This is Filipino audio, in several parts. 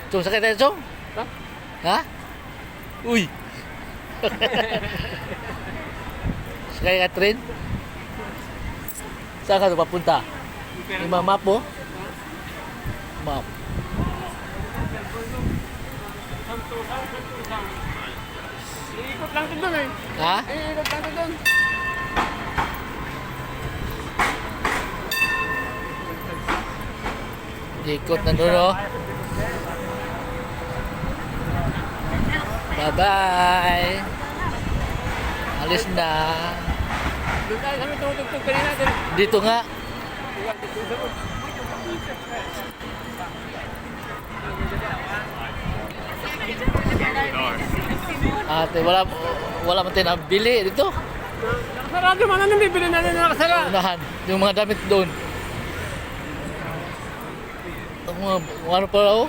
Chong, sakay tayo, Chong? Ha? Ha? Uy! Sakay ka train? Saan ka ito papunta? Yung mga map mo? Map. Iikot lang ito doon eh. Ha? Iikot lang ito doon. Ikot na doon, oh. Bye-bye! Alis na. Doon tayo kami tumutugtog kanina doon. Dito nga. Ate, wala man tayo nabili dito. Nakasarado man. Anong bibili natin na nakasara? Unahan, yung mga damit doon. Ang mga, ano pala, oh?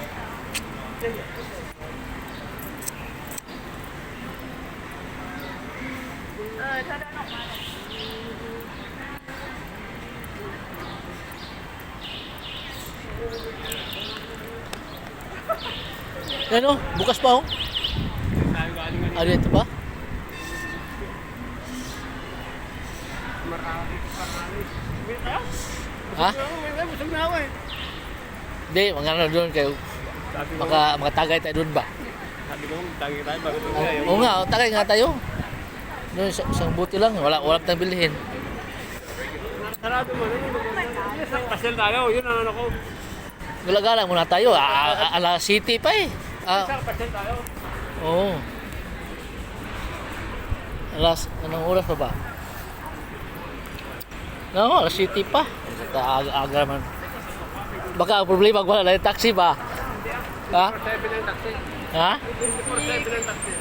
Yan, oh, bukas pa, oh. Ano ito pa? Ha? Busog na ako eh. Hindi, mga ano doon kayo. Makatagay tayo doon ba? Sabi ko, tangi tayo bago ito tayo. Oo nga, tagay nga tayo. Doon, isang buti lang, wala tayong bilhin. Nakasarado man. Isang pasel tayo. Yun ang ano ko. Gala-gala muna tayo, alas city pa eh. Isang pasel tayo. Oo. Anong oras pa ba? No, alas city pa. Aga naman. Baka ang problema, wala na yung taxi ba? Ha? 4-7 ang taxi. Ha? 4-7 ang taxi.